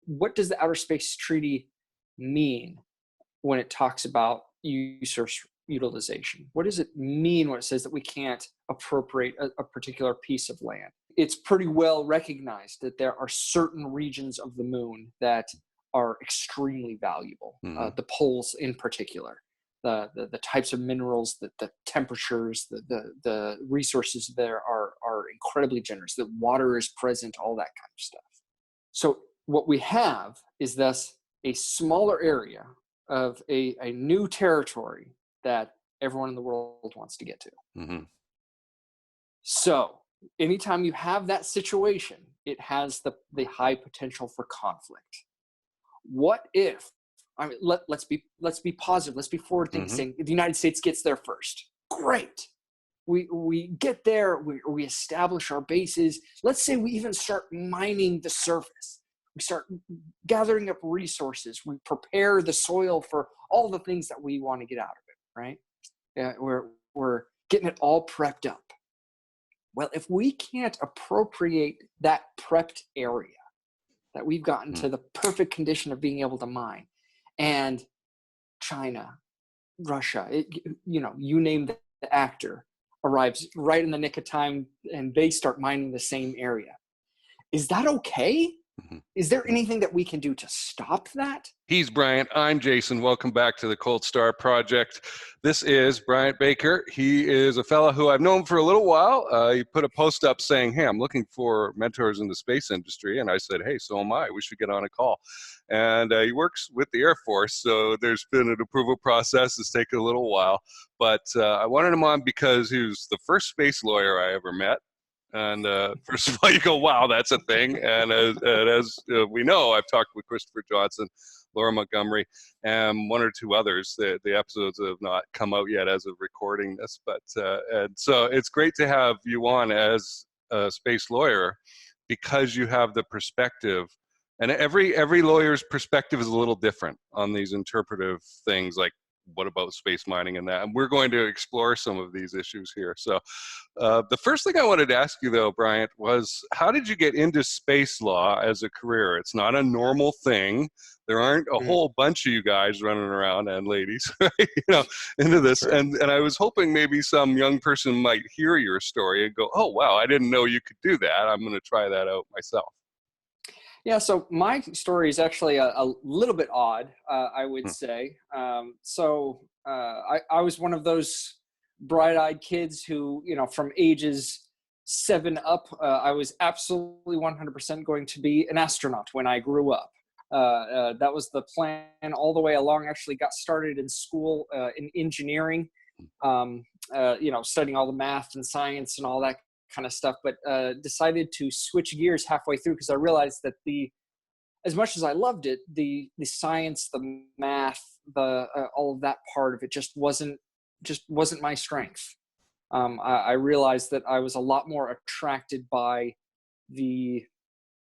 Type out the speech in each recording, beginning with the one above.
what does the Outer Space Treaty mean when it talks about resource utilization? What does it mean when it says that we can't appropriate a particular piece of land? It's pretty well recognized that there are certain regions of the moon that are extremely valuable, the poles in particular. The types of minerals, the temperatures, the resources there are incredibly generous. The water is present, all that kind of stuff. So what we have is thus a smaller area of a new territory that everyone in the world wants to get to. Mm-hmm. So anytime you have that situation, it has the high potential for conflict. What if, I mean, let's be positive, let's be forward thinking, saying the United States gets there first. Great. We get there, we establish our bases. Let's say we even start mining the surface. We start gathering up resources. We prepare the soil for all the things that we want to get out of it, right? We're getting it all prepped up. Well, if we can't appropriate that prepped area, that we've gotten to the perfect condition of being able to mine, and China, Russia, you name the actor, arrives right in the nick of time and they start mining the same area. Is that okay? Is there anything that we can do to stop that? He's Bryant. I'm Jason. Welcome back to the Cold Star Project. This is Bryant Baker. He is a fellow who I've known for a little while. He put a post up saying, hey, I'm looking for mentors in the space industry. And I said, hey, so am I. We should get on a call. And he works with the Air Force, so there's been an approval process. It's taken a little while. But I wanted him on because he was the first space lawyer I ever met. And first of all, you go, wow, that's a thing. And as we know, I've talked with Christopher Johnson, Laura Montgomery, and one or two others. The episodes have not come out yet as of recording this. But and so it's great to have you on as a space lawyer because you have the perspective. And every lawyer's perspective is a little different on these interpretive things like, what about space mining and that? And we're going to explore some of these issues here. So the first thing I wanted to ask you, though, Bryant, was how did you get into space law as a career? It's not a normal thing. There aren't a whole bunch of you guys running around and ladies, into this. Right. And I was hoping maybe some young person might hear your story and go, oh, wow, I didn't know you could do that. I'm going to try that out myself. Yeah, so my story is actually a little bit odd, I would say. I was one of those bright-eyed kids who, from ages 7 up, I was absolutely 100% going to be an astronaut when I grew up. That was the plan all the way along. Actually got started in school in engineering, studying all the math and science and all that kind of stuff, but decided to switch gears halfway through because I realized that as much as I loved it, the science, the math, all of that part of it just wasn't my strength. I realized that I was a lot more attracted by the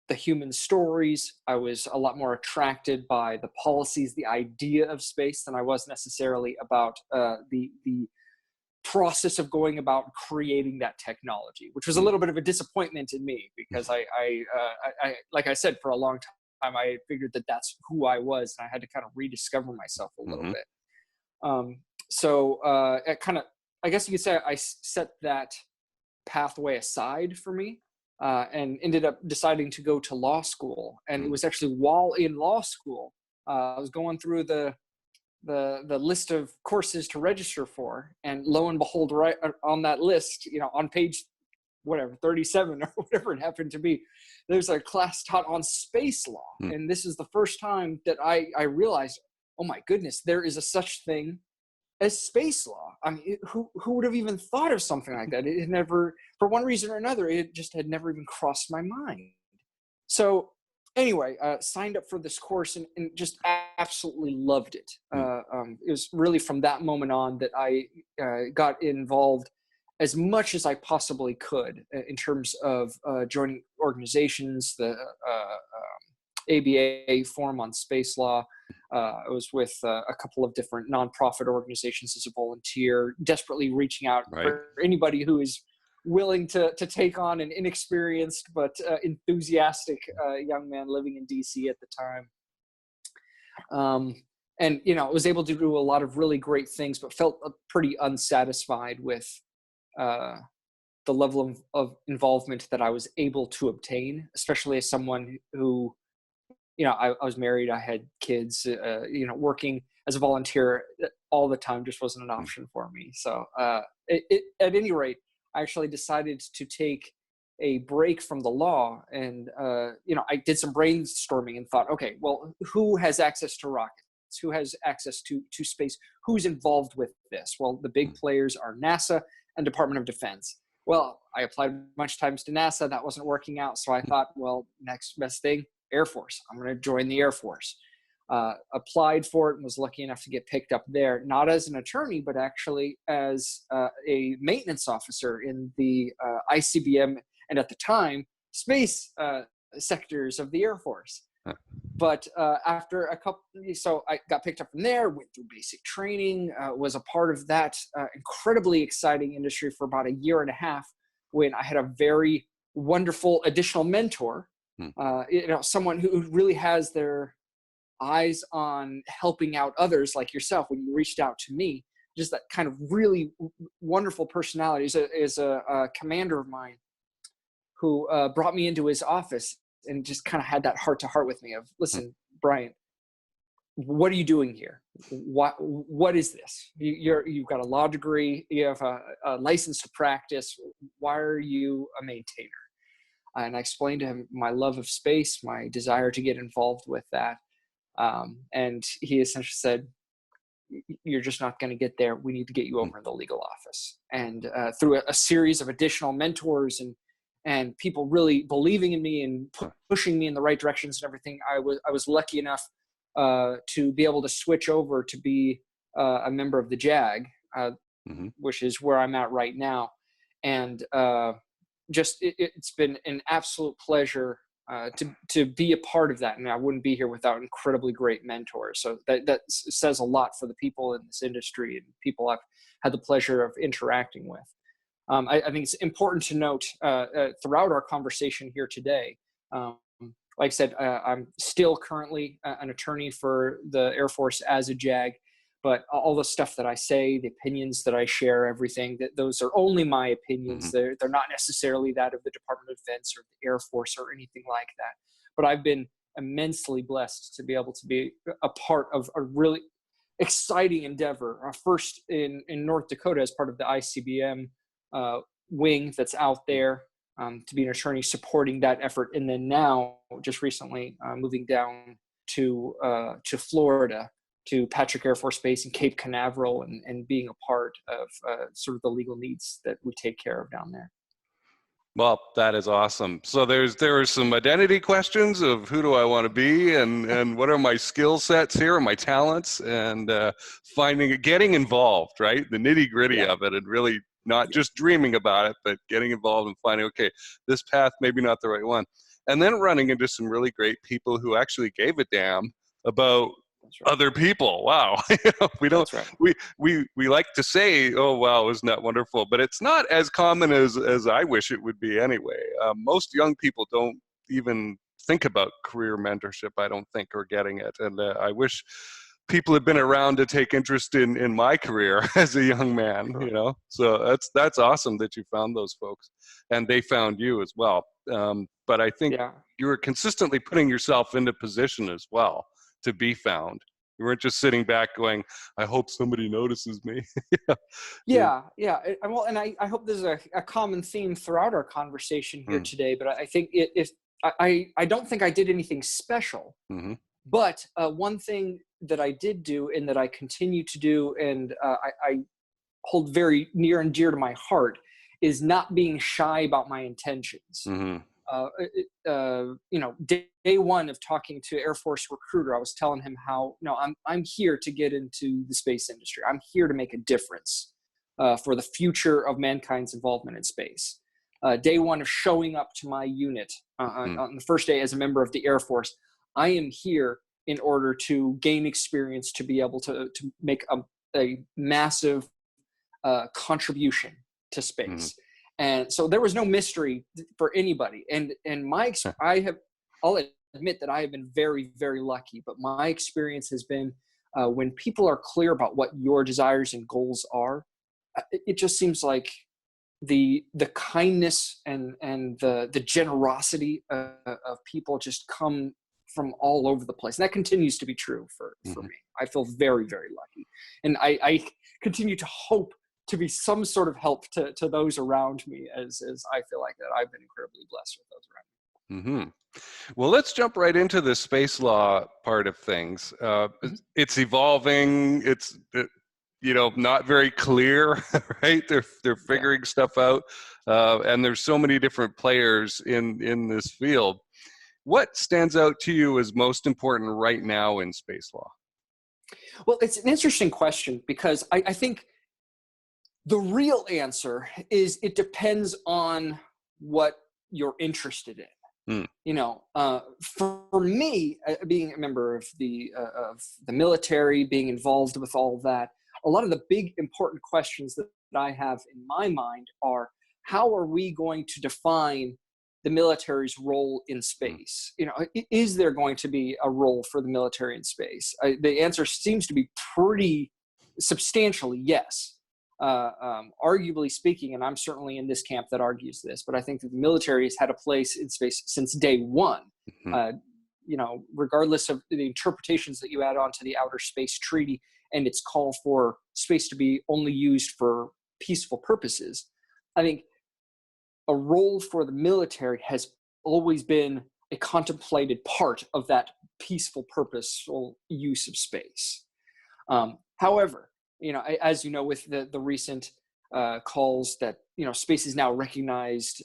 human stories. I was a lot more attracted by the policies, the idea of space than I was necessarily about the process of going about creating that technology, which was a little bit of a disappointment in me because I like I said, for a long time, I figured that that's who I was and I had to kind of rediscover myself a little bit. I guess you could say I set that pathway aside for me and ended up deciding to go to law school. And it was actually while in law school, I was going through the list of courses to register for, and lo and behold, right on that list, on page 37 or whatever it happened to be, there's a class taught on space law. And this is the first time that I realized, oh my goodness, there is a such thing as space law. I mean, who would have even thought of something like that? It had never, for one reason or another, it just had never even crossed my mind. So anyway, signed up for this course and just absolutely loved it. It was really from that moment on that I got involved as much as I possibly could in terms of joining organizations, the ABA Forum on Space Law. I was with a couple of different nonprofit organizations as a volunteer, desperately reaching out for anybody who is willing to take on an inexperienced but enthusiastic young man living in DC at the time. And, you know, I was able to do a lot of really great things, but felt pretty unsatisfied with the level of involvement that I was able to obtain, especially as someone who, you know, I was married, I had kids, you know, working as a volunteer all the time just wasn't an option for me. So at any rate, I actually decided to take a break from the law, and you know, I did some brainstorming and thought, okay, well, who has access to rockets? Who has access to space? Who's involved with this? Well, the big players are NASA and Department of Defense. Well, I applied a bunch of times to NASA. That wasn't working out. So I thought, well, next best thing, Air Force. I'm going to join the Air Force. Applied for it and was lucky enough to get picked up there, not as an attorney, but actually as a maintenance officer in the ICBM and at the time, space sectors of the Air Force. But after a couple, so I got picked up from there, went through basic training, was a part of that incredibly exciting industry for about a year and a half, when I had a very wonderful additional mentor, you know, someone who really has their eyes on helping out others like yourself. When you reached out to me, just that kind of really wonderful personality is a commander of mine who brought me into his office and just kind of had that heart to heart with me of, listen, Bryant, what are you doing here? What is this? You've got a law degree, you have a license to practice. Why are you a maintainer? And I explained to him my love of space, my desire to get involved with that. And he essentially said, you're just not going to get there. We need to get you over in the legal office. And through a series of additional mentors and people really believing in me and pushing me in the right directions and everything, I was lucky enough to be able to switch over to be a member of the JAG, which is where I'm at right now. And just it's been an absolute pleasure to be a part of that. And I wouldn't be here without incredibly great mentors. So that says a lot for the people in this industry and people I've had the pleasure of interacting with. I think it's important to note throughout our conversation here today, like I said, I'm still currently an attorney for the Air Force as a JAG, but all the stuff that I say, the opinions that I share, everything, those are only my opinions. They're not necessarily that of the Department of Defense or the Air Force or anything like that. But I've been immensely blessed to be able to be a part of a really exciting endeavor. First in North Dakota as part of the ICBM wing that's out there, to be an attorney supporting that effort, and then now just recently moving down to Florida, to Patrick Air Force Base in Cape Canaveral, and being a part of sort of the legal needs that we take care of down there. Well, that is awesome. So there are some identity questions of who do I want to be, and what are my skill sets here, my talents, and getting involved, right? The nitty gritty of it, and really not just dreaming about it, but getting involved and finding, okay, this path maybe not the right one, and then running into some really great people who actually gave a damn about other people. Wow. You know, we don't, we like to say, oh, wow, isn't that wonderful? But it's not as common as I wish it would be anyway. Most young people don't even think about career mentorship, I don't think, or getting it. And I wish people had been around to take interest in my career as a young man, you know? So that's awesome that you found those folks, and they found you as well. But I think you were consistently putting yourself into position as well to be found. You weren't just sitting back going, I hope somebody notices me. Well, and I hope there's a common theme throughout our conversation here today, but I think I don't think I did anything special, but one thing that I did do and that I continue to do, and I hold very near and dear to my heart, is not being shy about my intentions. You know, day one of talking to Air Force recruiter, I was telling him how, no, I'm here to get into the space industry. I'm here to make a difference for the future of mankind's involvement in space. Day one of showing up to my unit on the first day as a member of the Air Force, I am here in order to gain experience to be able to make a massive contribution to space. And so there was no mystery for anybody. And I'll admit that I have been very, very lucky, but my experience has been when people are clear about what your desires and goals are, it just seems like the kindness and the generosity of people just come from all over the place. And that continues to be true for me. I feel very, very lucky. And I continue to hope to be some sort of help to those around me, as I feel like that I've been incredibly blessed with those around me. Well, let's jump right into the space law part of things. It's evolving. It's not very clear, right? They're figuring stuff out, and there's so many different players in this field. What stands out to you as most important right now in space law? Well, it's an interesting question, because I think the real answer is it depends on what you're interested in. For me, being a member of the military, being involved with all of that, a lot of the big important questions that I have in my mind are, how are we going to define the military's role in space? Is there going to be a role for the military in space? The answer seems to be pretty substantially yes. Arguably speaking, and I'm certainly in this camp that argues this, but I think that the military has had a place in space since day one. Regardless of the interpretations that you add on to the Outer Space Treaty and its call for space to be only used for peaceful purposes, I think a role for the military has always been a contemplated part of that peaceful, purposeful use of space. However, as you know, with the recent calls that, space is now recognized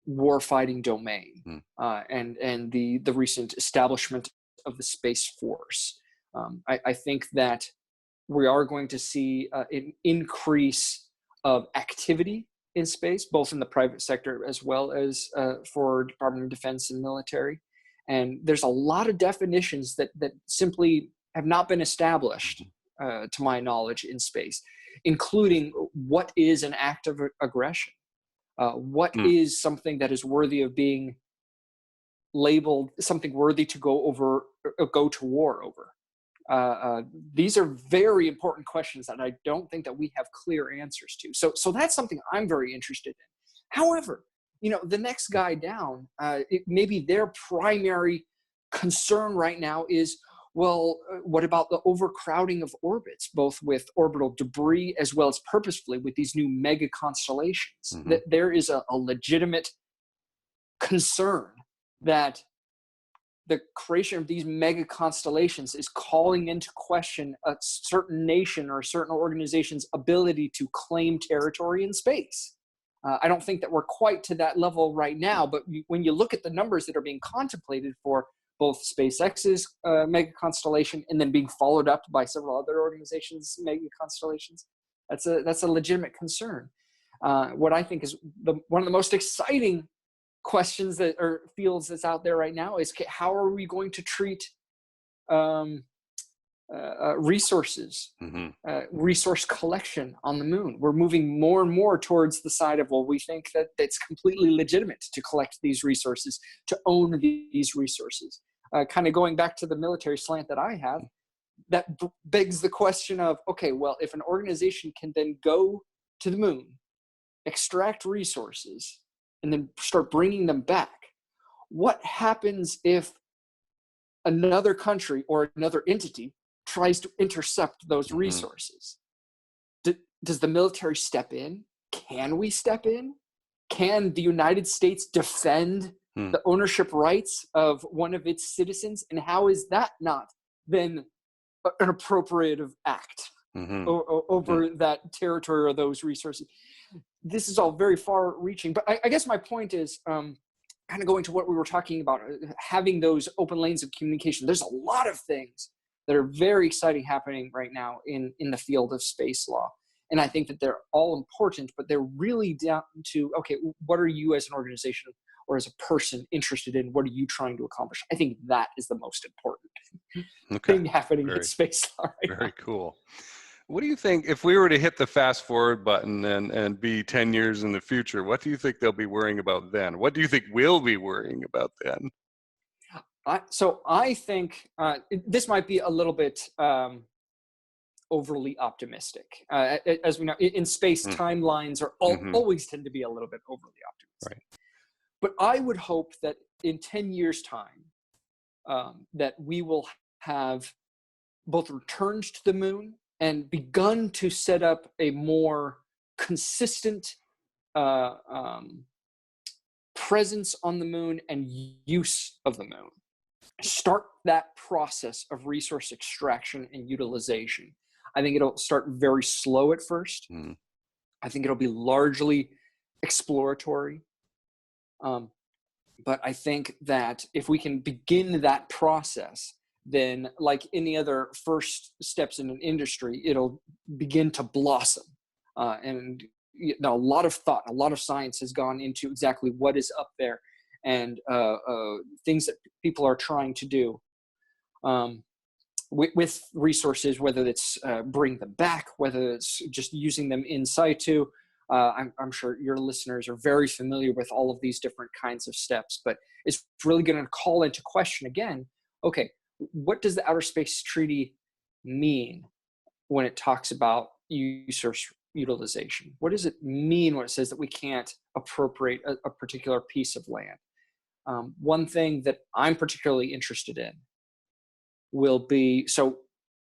war-fighting domain, and the recent establishment of the Space Force, I think that we are going to see an increase of activity in space, both in the private sector as well as for Department of Defense and military. And there's a lot of definitions that simply have not been established, to my knowledge, in space, including what is an act of aggression, what is something that is worthy of being labeled something worthy to go to war over. These are very important questions that I don't think that we have clear answers to. So that's something I'm very interested in. However, the next guy down, maybe their primary concern right now is, well, what about the overcrowding of orbits, both with orbital debris as well as purposefully with these new mega constellations? That there is a legitimate concern that the creation of these mega constellations is calling into question a certain nation or a certain organization's ability to claim territory in space. I don't think that we're quite to that level right now, but when you look at the numbers that are being contemplated for both SpaceX's mega constellation and then being followed up by several other organizations' mega constellations, that's a legitimate concern. What I think is one of the most exciting questions or fields that's out there right now is, how are we going to treat resources, resource collection on the moon? We're moving more and more towards the side of, well, we think that it's completely legitimate to collect these resources, to own these resources. Kind of going back to the military slant that I have, that begs the question of, okay, well, if an organization can then go to the moon, extract resources, and then start bringing them back, what happens if another country or another entity tries to intercept those resources? Does the military step in? Can we step in? Can the United States defend the ownership rights of one of its citizens? And how is that not then an appropriative act over that territory or those resources? This is all very far reaching, but I guess my point is kind of going to what we were talking about, having those open lanes of communication. There's a lot of things that are very exciting happening right now in the field of space law. And I think that they're all important, but they're really down to, okay, what are you as an organization or as a person interested in? What are you trying to accomplish? I think that is the most important thing happening in space law right now. Very cool. What do you think if we were to hit the fast forward button and be 10 years in the future? What do you think they'll be worrying about then? What do you think we'll be worrying about then? So I think this might be a little bit overly optimistic. As we know, in space, timelines are always tend to be a little bit overly optimistic. Right. But I would hope that in 10 years' time, that we will have both returned to the moon and begun to set up a more consistent presence on the moon and use of the moon. Start that process of resource extraction and utilization. I think it'll start very slow at first. I think it'll be largely exploratory. But I think that if we can begin that process, then like any other first steps in an industry, it'll begin to blossom. And a lot of thought, a lot of science has gone into exactly what is up there and things that people are trying to do with resources, whether it's bring them back, whether it's just using them in situ. I'm sure your listeners are very familiar with all of these different kinds of steps, but it's really going to call into question again, okay, what does the Outer Space Treaty mean when it talks about resource utilization? What does it mean when it says that we can't appropriate a particular piece of land? One thing that I'm particularly interested in will be, so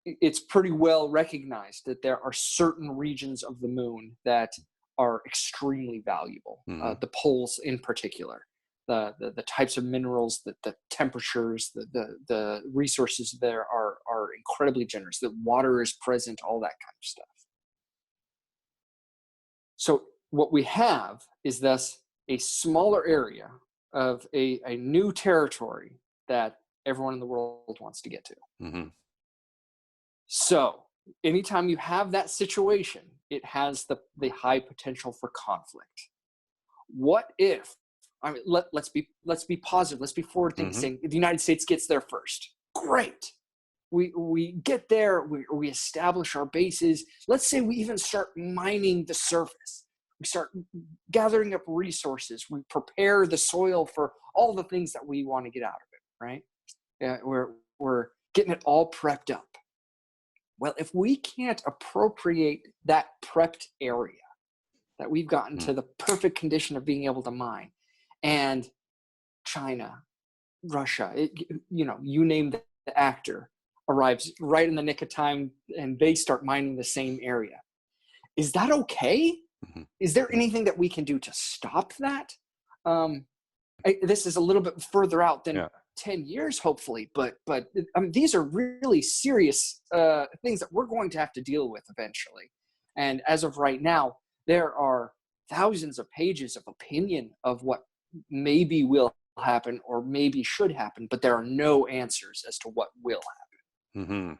it's pretty well recognized that there are certain regions of the moon that are extremely valuable, the poles in particular, the types of minerals, the temperatures, the resources there are incredibly generous. The water is present, all that kind of stuff. So what we have is thus a smaller area of a new territory that everyone in the world wants to get to. So anytime you have that situation, it has the high potential for conflict. What if, I mean, let's be positive, let's be forward thinking, saying the United States gets there first. Great. We get there, we establish our bases. Let's say we even start mining the surface. We start gathering up resources. We prepare the soil for all the things that we want to get out of it, right? We're getting it all prepped up. Well, if we can't appropriate that prepped area, that we've gotten to the perfect condition of being able to mine, and China, Russia, you name the actor, arrives right in the nick of time and they start mining the same area. Is that okay? Is there anything that we can do to stop that? This is a little bit further out than 10 years, hopefully, but I mean, these are really serious things that we're going to have to deal with eventually. And as of right now, there are thousands of pages of opinion of what maybe will happen or maybe should happen, but there are no answers as to what will happen.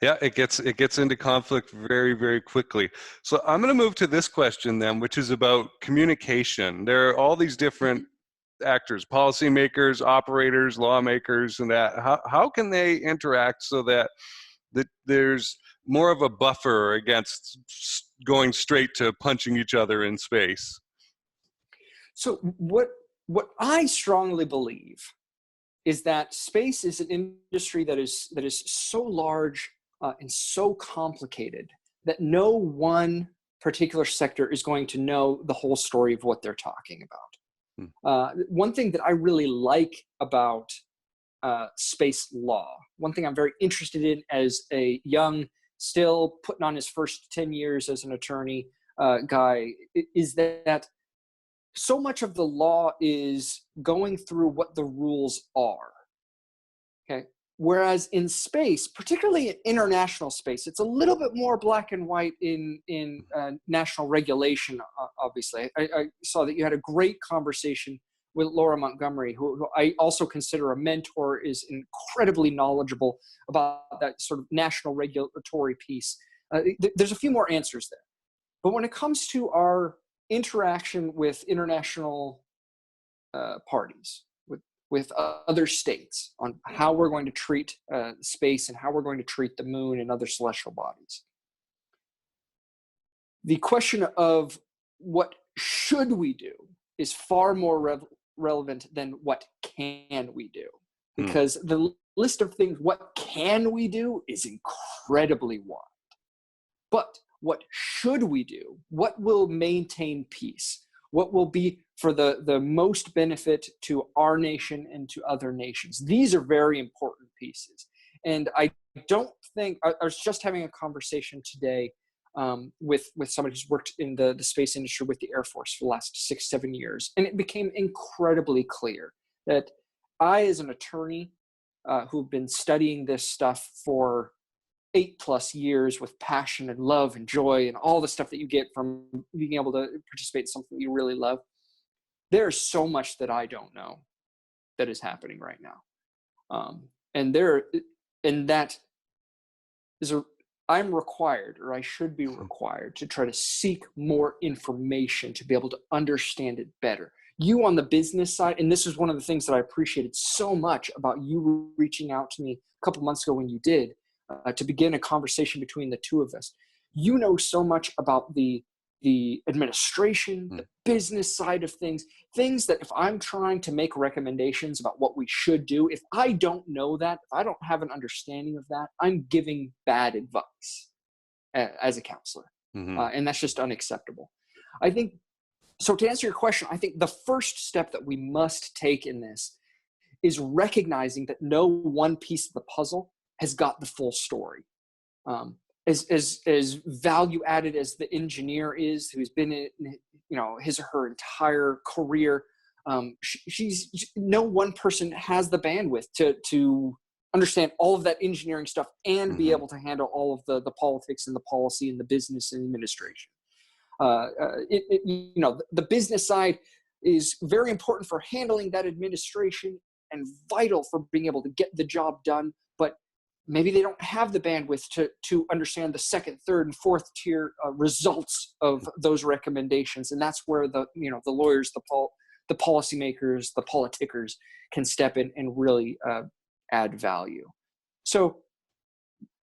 Yeah, it gets into conflict very, very quickly. So I'm going to move to this question then, which is about communication. There are all these different actors, policymakers, operators, lawmakers, and that. How can they interact so that there's more of a buffer against going straight to punching each other in space? So what I strongly believe is that space is an industry that is so large and so complicated that no one particular sector is going to know the whole story of what they're talking about. One thing that I really like about space law, one thing I'm very interested in as a young, still putting on his first 10 years as an attorney guy, is that so much of the law is going through what the rules are. Okay. Whereas in space, particularly in international space, it's a little bit more black and white in national regulation, obviously. I saw that you had a great conversation with Laura Montgomery, who I also consider a mentor, is incredibly knowledgeable about that sort of national regulatory piece. There's a few more answers there. But when it comes to our interaction with international parties, with with other states on how we're going to treat space and how we're going to treat the moon and other celestial bodies. The question of what should we do is far more relevant than what can we do, because the list of things, what can we do, is incredibly wide. But what should we do? What will maintain peace? What will be for the most benefit to our nation and to other nations? These are very important pieces. And I don't think, I was just having a conversation today with somebody who's worked in the space industry with the Air Force for the last 6-7 years. And it became incredibly clear that I, as an attorney who've been studying this stuff for 8+ years with passion and love and joy and all the stuff that you get from being able to participate in something you really love, there's so much that I don't know that is happening right now. And that is I'm required, or I should be required, to try to seek more information to be able to understand it better. You on the business side, and this is one of the things that I appreciated so much about you reaching out to me a couple months ago when you did, to begin a conversation between the two of us. You know so much about the administration, the business side of things that if I'm trying to make recommendations about what we should do, if I don't know that, if I don't have an understanding of that, I'm giving bad advice as a counselor. And that's just unacceptable. I think, so to answer your question, I think the first step that we must take in this is recognizing that no one piece of the puzzle has got the full story. As value added as the engineer is, who's been in, his or her entire career, she's no one person has the bandwidth to understand all of that engineering stuff and be able to handle all of the politics and the policy and the business and administration. The business side is very important for handling that administration and vital for being able to get the job done, but maybe they don't have the bandwidth to understand the second, third, and fourth tier results of those recommendations. And that's where the lawyers, the policymakers, the politickers can step in and really add value. So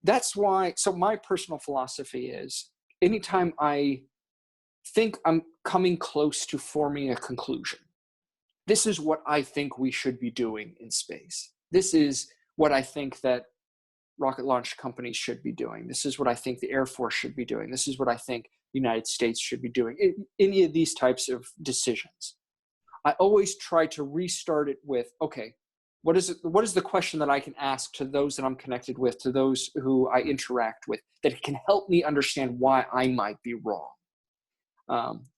that's why, so my personal philosophy is, anytime I think I'm coming close to forming a conclusion, this is what I think we should be doing in space. This is what I think that rocket launch companies should be doing. This is what I think the Air Force should be doing. This is what I think the United States should be doing. Any of these types of decisions, I always try to restart it with, okay, what is the question that I can ask to those that I'm connected with, to those who I interact with, that can help me understand why I might be wrong?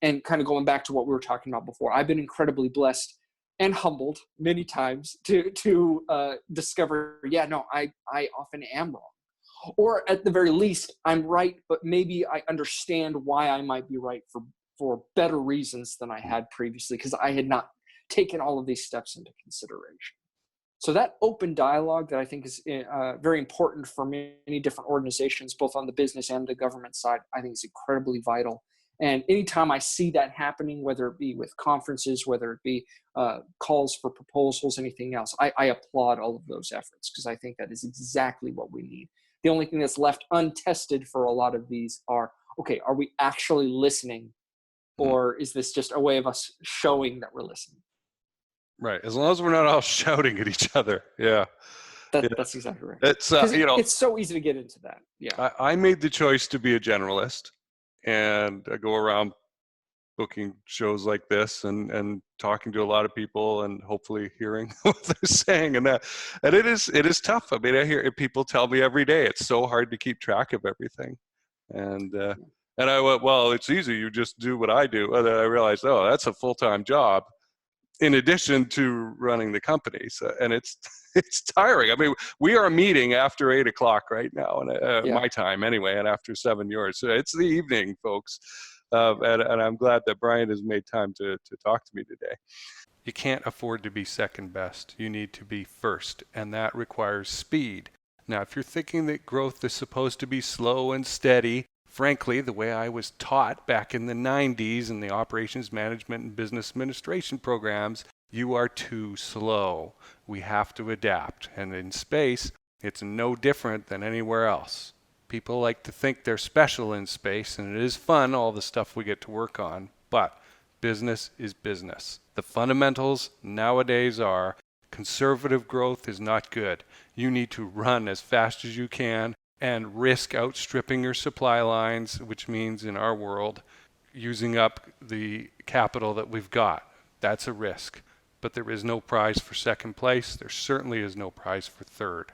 And kind of going back to what we were talking about before, I've been incredibly blessed and humbled many times to discover, I often am wrong. Or at the very least, I'm right, but maybe I understand why I might be right for better reasons than I had previously, because I had not taken all of these steps into consideration. So that open dialogue that I think is very important for many different organizations, both on the business and the government side, I think is incredibly vital. And anytime I see that happening, whether it be with conferences, whether it be calls for proposals, anything else, I applaud all of those efforts, because I think that is exactly what we need. The only thing that's left untested for a lot of these are, okay, are we actually listening? Or is this just a way of us showing that we're listening? Right. As long as we're not all shouting at each other. Yeah. That's exactly right. It's, it's so easy to get into that. Yeah. I made the choice to be a generalist, and I go around booking shows like this and talking to a lot of people and hopefully hearing what they're saying, and it is tough. I mean, I hear people tell me every day it's so hard to keep track of everything, and I went, well, it's easy, you just do what I do. And then I realized, oh, that's a full-time job in addition to running the company. So, and it's tiring. I mean, we are meeting after 8 o'clock right now, and my time anyway, and after 7 yours. So it's the evening, folks. And I'm glad that Bryant has made time to talk to me today. You can't afford to be second best. You need to be first, and that requires speed. Now, if you're thinking that growth is supposed to be slow and steady, frankly, the way I was taught back in the 90s in the operations management and business administration programs, You are too slow. We have to adapt. And in space, it's no different than anywhere else. People like to think they're special in space, and it is fun, all the stuff we get to work on, but business is business. The fundamentals nowadays are conservative growth is not good. You need to run as fast as you can and risk outstripping your supply lines, which means in our world, using up the capital that we've got. That's a risk. But there is no prize for second place. There certainly is no prize for third.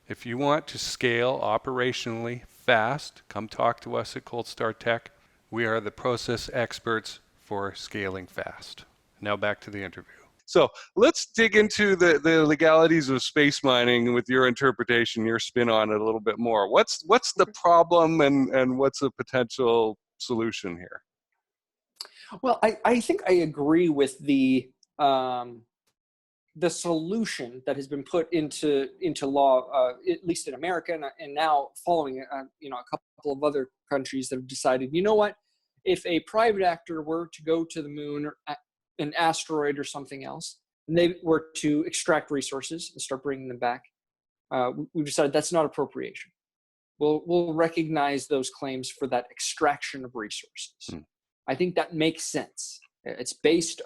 If you want to scale operationally fast, come talk to us at Cold Star Tech. We are the process experts for scaling fast. Now back to the interview. So let's dig into the legalities of space mining with your interpretation, your spin on it a little bit more. What's the problem and what's the potential solution here? Well, I think I agree with the solution that has been put into law, at least in America, and now following a couple of other countries that have decided, you know what, if a private actor were to go to the moon or an asteroid or something else, and they were to extract resources and start bringing them back, we've decided that's not appropriation. We'll recognize those claims for that extraction of resources. I think that makes sense. It's based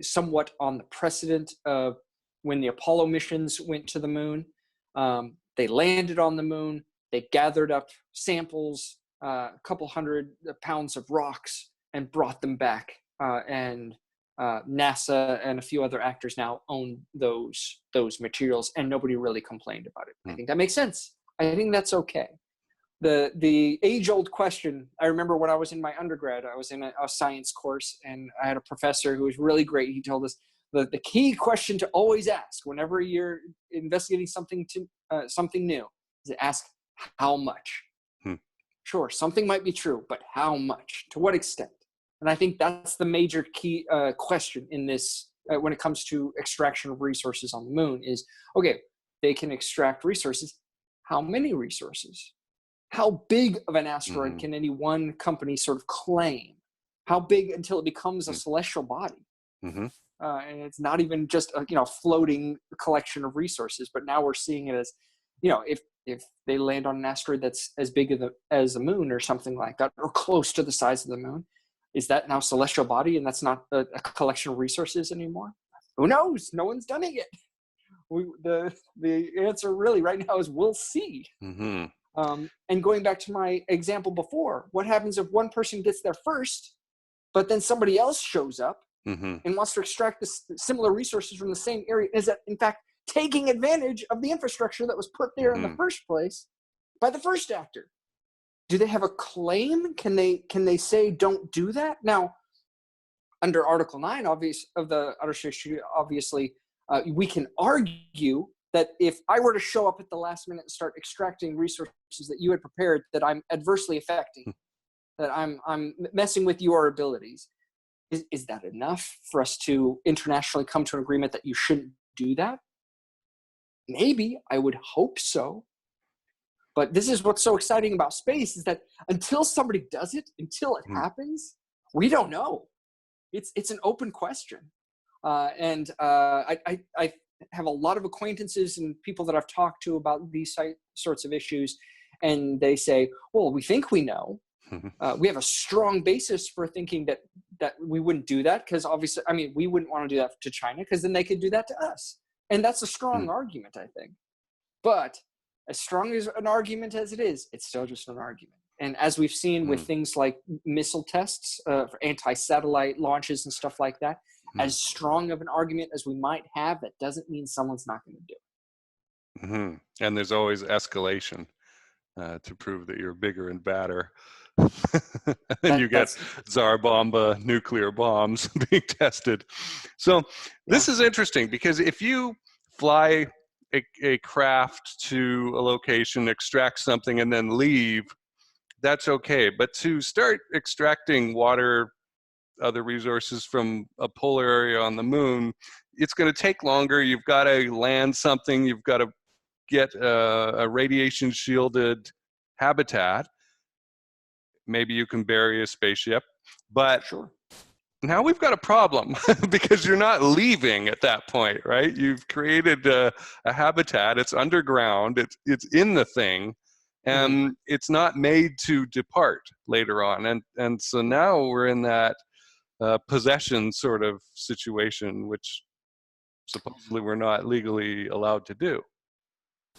somewhat on the precedent of when the Apollo missions went to the moon. They landed on the moon. They gathered up samples, a couple hundred pounds of rocks, and brought them back. And NASA and a few other actors now own those materials, and nobody really complained about it. I think that makes sense. I think that's okay. The age-old question, I remember when I was in my undergrad, I was in a science course, and I had a professor who was really great. He told us the key question to always ask whenever you're investigating something new is to ask how much. Sure, something might be true, but how much? To what extent? And I think that's the major key question in this when it comes to extraction of resources on the moon is, okay, they can extract resources. How many resources? How big of an asteroid can any one company sort of claim? How big until it becomes a celestial body? And it's not even just a floating collection of resources, but now we're seeing it as, if they land on an asteroid that's as big as the moon or something like that, or close to the size of the moon, is that now celestial body and that's not a collection of resources anymore? Who knows? No one's done it yet. The answer really right now is we'll see. And going back to my example before, what happens if one person gets there first, but then somebody else shows up and wants to extract similar resources from the same area? Is that, in fact, taking advantage of the infrastructure that was put there in the first place by the first actor? Do they have a claim? Can they say don't do that? Now, under Article 9 of the Outer Space Treaty, obviously, we can argue that if I were to show up at the last minute and start extracting resources that you had prepared, that I'm adversely affecting, that I'm messing with your abilities. Is that enough for us to internationally come to an agreement that you shouldn't do that? Maybe. I would hope so. But this is what's so exciting about space is that until somebody does it, until it happens, we don't know. It's an open question. And I have a lot of acquaintances and people that I've talked to about these sorts of issues, and they say, well, we think we know. We have a strong basis for thinking that we wouldn't do that because obviously, we wouldn't want to do that to China because then they could do that to us. And that's a strong argument, I think. But as strong as an argument as it is, it's still just an argument. And as we've seen with things like missile tests for anti-satellite launches and stuff like that, as strong of an argument as we might have, that doesn't mean someone's not going to do it. And there's always escalation to prove that you're bigger and badder. And you get Tsar Bomba nuclear bombs being tested. So this is interesting because if you fly a craft to a location, extract something, and then leave, that's okay. But to start extracting water, other resources from a polar area on the moon, it's going to take longer. You've got to land something. You've got to get a radiation shielded habitat. Maybe you can bury a spaceship, but now we've got a problem because you're not leaving at that point, right? You've created a habitat. It's underground. It's in the thing, and it's not made to depart later on. And so now we're in that possession sort of situation, which supposedly we're not legally allowed to do.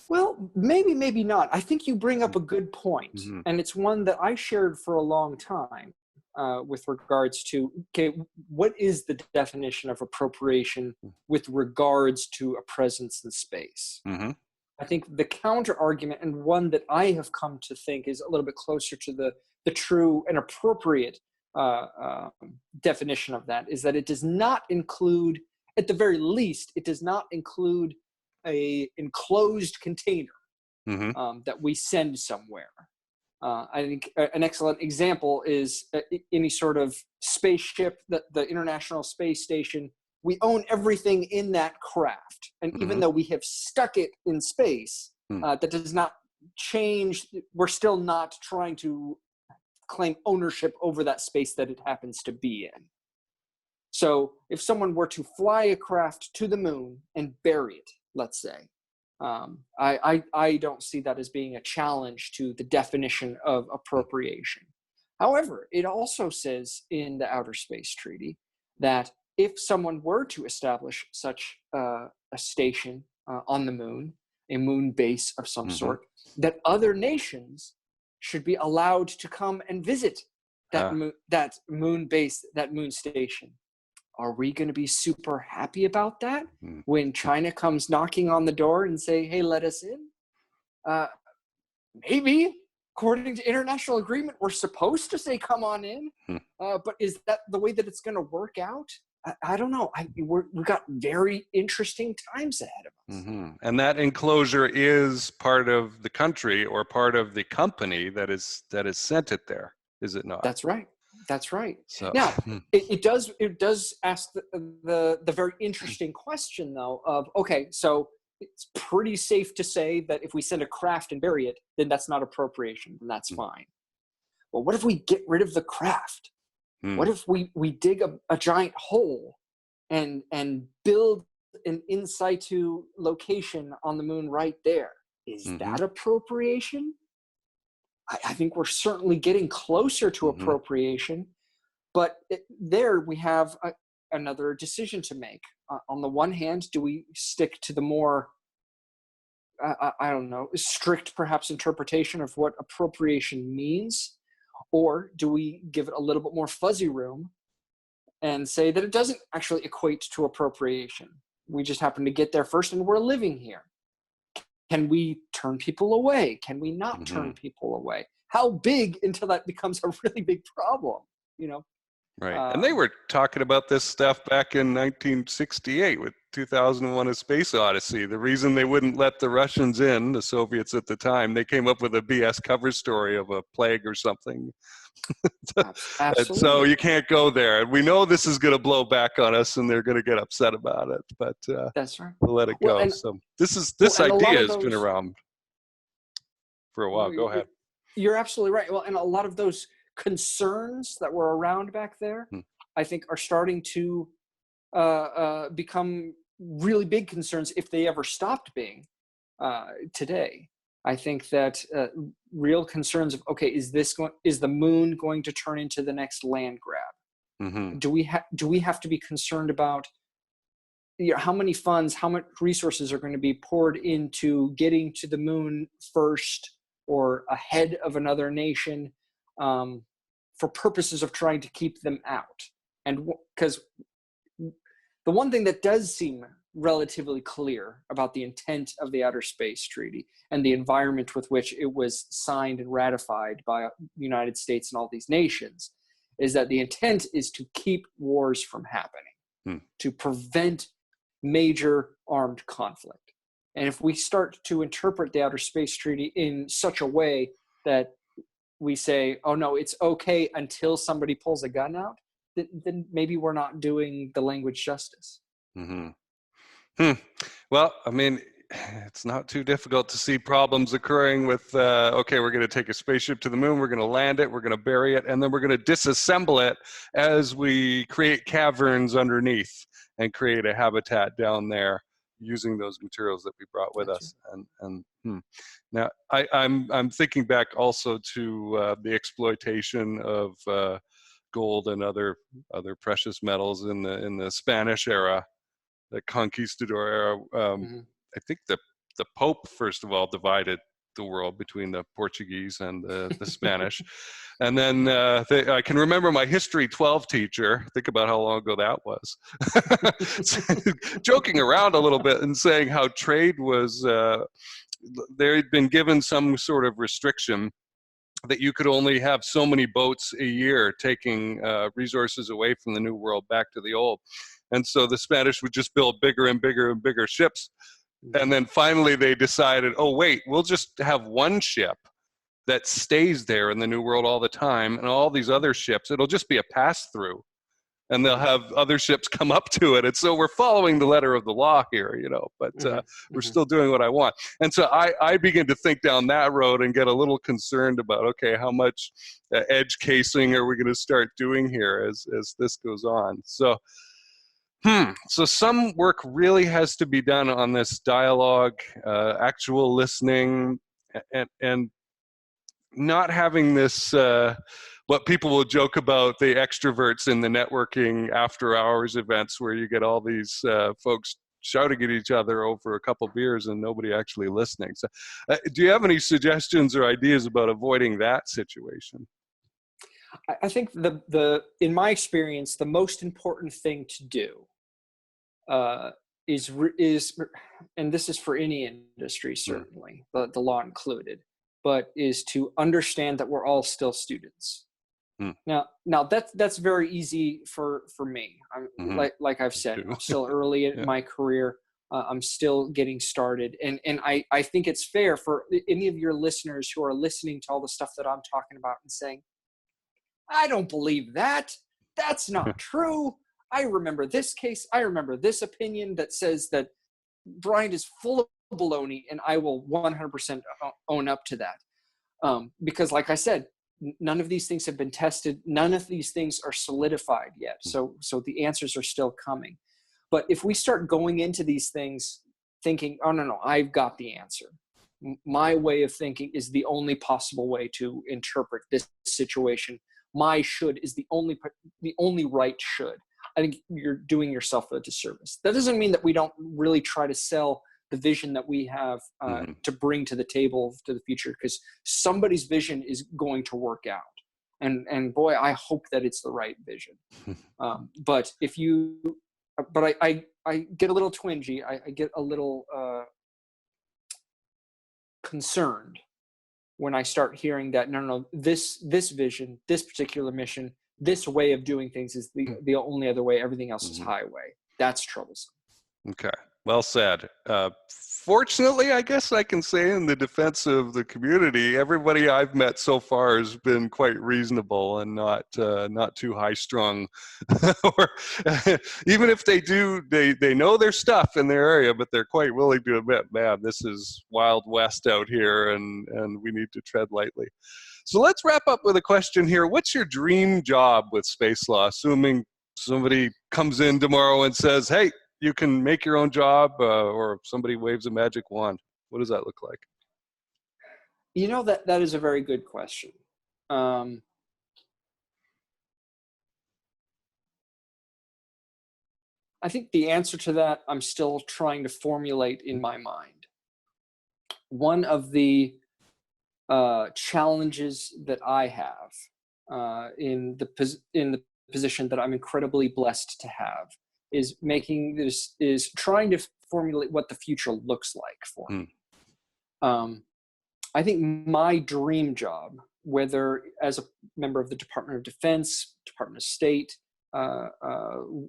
Well, maybe not. I think you bring up a good point, and it's one that I shared for a long time with regards to, okay, what is the definition of appropriation with regards to a presence in space? I think the counter argument, and one that I have come to think is a little bit closer to the true and appropriate definition of that, is that it does not include, at the very least, it does not include a enclosed container that we send somewhere. I think an excellent example is any sort of spaceship, the International Space Station. We own everything in that craft. And even though we have stuck it in space, that does not change. We're still not trying to claim ownership over that space that it happens to be in. So if someone were to fly a craft to the moon and bury it, let's say, I don't see that as being a challenge to the definition of appropriation. However, it also says in the Outer Space Treaty that if someone were to establish such a station on the moon, a moon base of some sort, that other nations should be allowed to come and visit that moon base, that moon station. Are we going to be super happy about that when China comes knocking on the door and say, hey, let us in? Maybe. According to international agreement, we're supposed to say, come on in. But is that the way that it's going to work out? I don't know. We've got very interesting times ahead of us. And that enclosure is part of the country or part of the company that is sent it there, is it not? That's right. That's right. So, now, it does ask the very interesting question, though, of, okay, so it's pretty safe to say that if we send a craft and bury it, then that's not appropriation, and that's fine. But what if we get rid of the craft? What if we dig a giant hole and build an in situ location on the moon right there? Is that appropriation? I think we're certainly getting closer to appropriation, but there we have another decision to make. On the one hand, do we stick to the more, I don't know, strict perhaps interpretation of what appropriation means? Or do we give it a little bit more fuzzy room and say that it doesn't actually equate to appropriation? We just happen to get there first and we're living here. Can we turn people away? Can we not turn people away? How big until that becomes a really big problem, you know? Right. And they were talking about this stuff back in 1968 with 2001: A Space Odyssey. The reason they wouldn't let the Russians in, the Soviets at the time, they came up with a BS cover story of a plague or something. Absolutely. So you can't go there. We know this is going to blow back on us and they're going to get upset about it, but that's right. We'll let it go. And, so this idea has been around for a while. Go ahead. You're absolutely right. Well, and a lot of those concerns that were around back there, I think, are starting to become really big concerns if they ever stopped being today. I think that real concerns of, okay, is the moon going to turn into the next land grab? Do we have to be concerned about, you know, how many funds, how much resources are going to be poured into getting to the moon first or ahead of another nation for purposes of trying to keep them out? And because the one thing that does seem relatively clear about the intent of the Outer Space Treaty and the environment with which it was signed and ratified by the United States and all these nations is that the intent is to keep wars from happening, to prevent major armed conflict. And if we start to interpret the Outer Space Treaty in such a way that we say, oh no, it's okay until somebody pulls a gun out, then maybe we're not doing the language justice. Well, I mean, it's not too difficult to see problems occurring with, okay, we're going to take a spaceship to the moon, we're going to land it, we're going to bury it, and then we're going to disassemble it as we create caverns underneath and create a habitat down there using those materials that we brought with us. Now, I'm thinking back also to the exploitation of gold and other precious metals in the Spanish era, the conquistador era. I think the Pope, first of all, divided the world between the Portuguese and the Spanish. And then I can remember my History 12 teacher, think about how long ago that was, joking around a little bit and saying how trade was, they'd been given some sort of restriction that you could only have so many boats a year taking resources away from the New World back to the Old. And so the Spanish would just build bigger and bigger and bigger ships. And then finally they decided, oh, wait, we'll just have one ship that stays there in the New World all the time. And all these other ships, it'll just be a pass-through. And they'll have other ships come up to it. And so we're following the letter of the law here, you know, but we're still doing what I want. And so I begin to think down that road and get a little concerned about, okay, how much edge casing are we going to start doing here as this goes on? So some work really has to be done on this dialogue, actual listening, and not having this, what people will joke about, the extroverts in the networking after hours events where you get all these folks shouting at each other over a couple beers and nobody actually listening. So do you have any suggestions or ideas about avoiding that situation? I think in my experience, the most important thing to do is, and this is for any industry, certainly, the law included, but is to understand that we're all still students. Now that's very easy for me. Like I've said, I'm still early in my career. I'm still getting started, and I think it's fair for any of your listeners who are listening to all the stuff that I'm talking about and saying, I don't believe that. That's not true. I remember this case. I remember this opinion that says that Bryant is full of baloney, and I will 100% own up to that. Because like I said, none of these things have been tested. None of these things are solidified yet. So the answers are still coming. But if we start going into these things thinking, oh, no, I've got the answer. My way of thinking is the only possible way to interpret this situation. My should is the only right should. I think you're doing yourself a disservice. That doesn't mean that we don't really try to sell the vision that we have to bring to the table to the future, because somebody's vision is going to work out. And boy, I hope that it's the right vision. But I get a little twingy. I get a little concerned when I start hearing that, no, this vision, this particular mission, this way of doing things is the only other way. Everything else is highway. That's troublesome. Okay. Well said. Fortunately, I guess I can say in the defense of the community, everybody I've met so far has been quite reasonable and not too high strung. Or even if they do, they know their stuff in their area, but they're quite willing to admit, man, this is Wild West out here, and we need to tread lightly. So let's wrap up with a question here. What's your dream job with space law? Assuming somebody comes in tomorrow and says, hey, you can make your own job, or somebody waves a magic wand. What does that look like? You know, that is a very good question. I think the answer to that, I'm still trying to formulate in my mind. One of the challenges that I have in the position that I'm incredibly blessed to have is trying to formulate what the future looks like for me. I think my dream job, whether as a member of the Department of Defense, Department of State,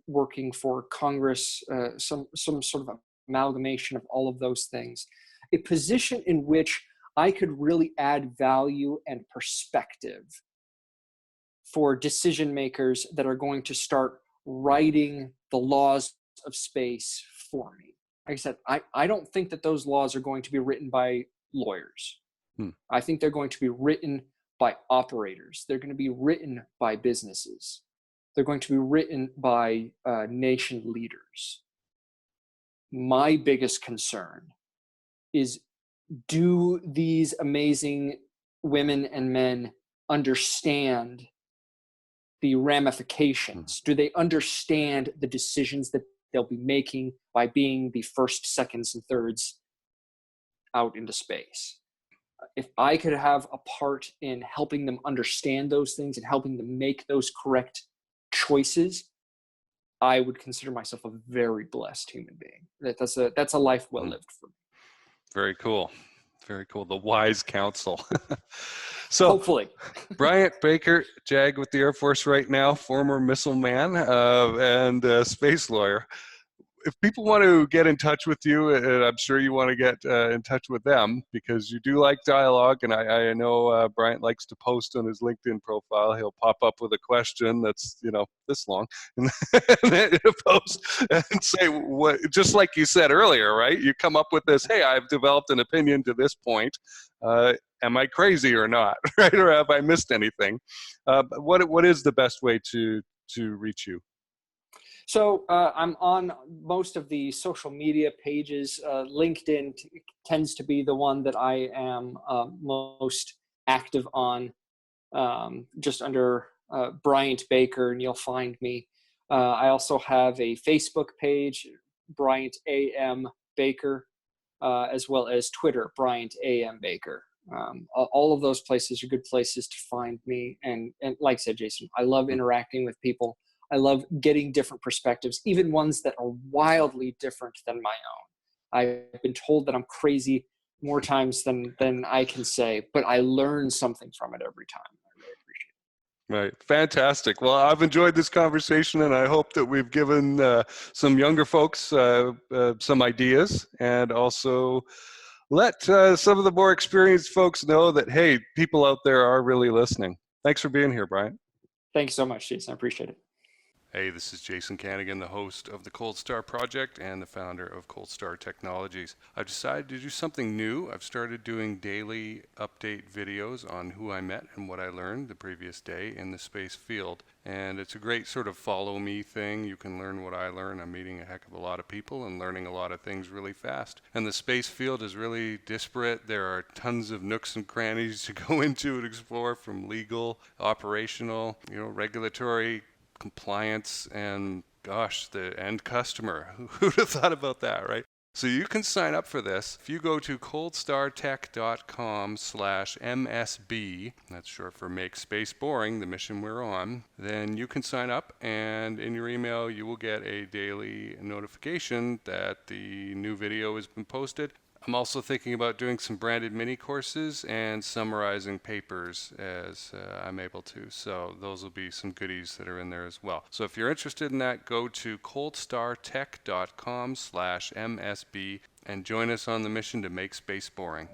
working for Congress, some sort of amalgamation of all of those things, a position in which I could really add value and perspective for decision makers that are going to start writing the laws of space for me. like I said, I don't think that those laws are going to be written by lawyers. Hmm. I think they're going to be written by operators. They're going to be written by businesses. They're going to be written by nation leaders. My biggest concern is, do these amazing women and men understand the ramifications? Do they understand the decisions that they'll be making by being the first, seconds, and thirds out into space? If I could have a part in helping them understand those things and helping them make those correct choices, I would consider myself a very blessed human being. That's a life well lived for me. Very cool. Very cool. The wise counsel. So, hopefully. Bryant Baker, JAG with the Air Force right now, former missile man and space lawyer. If people want to get in touch with you, and I'm sure you want to get in touch with them because you do like dialogue, and I know Bryant likes to post on his LinkedIn profile. He'll pop up with a question that's, you know, this long, and then post and say what, just like you said earlier, right? You come up with this, hey, I've developed an opinion to this point. Am I crazy or not, right? Or have I missed anything? What is the best way to reach you? So I'm on most of the social media pages. LinkedIn tends to be the one that I am most active on, just under Bryant Baker, and you'll find me. I also have a Facebook page, Bryant AM Baker, as well as Twitter, Bryant AM Baker. All of those places are good places to find me. And like I said, Jason, I love interacting with people. I love getting different perspectives, even ones that are wildly different than my own. I've been told that I'm crazy more times than I can say, but I learn something from it every time. I really appreciate it. Right. Fantastic. Well, I've enjoyed this conversation, and I hope that we've given some younger folks some ideas, and also let some of the more experienced folks know that, hey, people out there are really listening. Thanks for being here, Brian. Thank you so much, Jason. I appreciate it. Hey, this is Jason Kanigan, the host of the Cold Star Project and the founder of Cold Star Technologies. I've decided to do something new. I've started doing daily update videos on who I met and what I learned the previous day in the space field. And it's a great sort of follow me thing. You can learn what I learn. I'm meeting a heck of a lot of people and learning a lot of things really fast. And the space field is really disparate. There are tons of nooks and crannies to go into and explore, from legal, operational, regulatory, compliance, and gosh, the end customer. Who'd have thought about that, right? So you can sign up for this. If you go to coldstartech.com/MSB, that's short for Make Space Boring, the mission we're on, then you can sign up, and in your email you will get a daily notification that the new video has been posted. I'm also thinking about doing some branded mini courses and summarizing papers as I'm able to. So those will be some goodies that are in there as well. So if you're interested in that, go to coldstartech.com/MSB and join us on the mission to make space boring.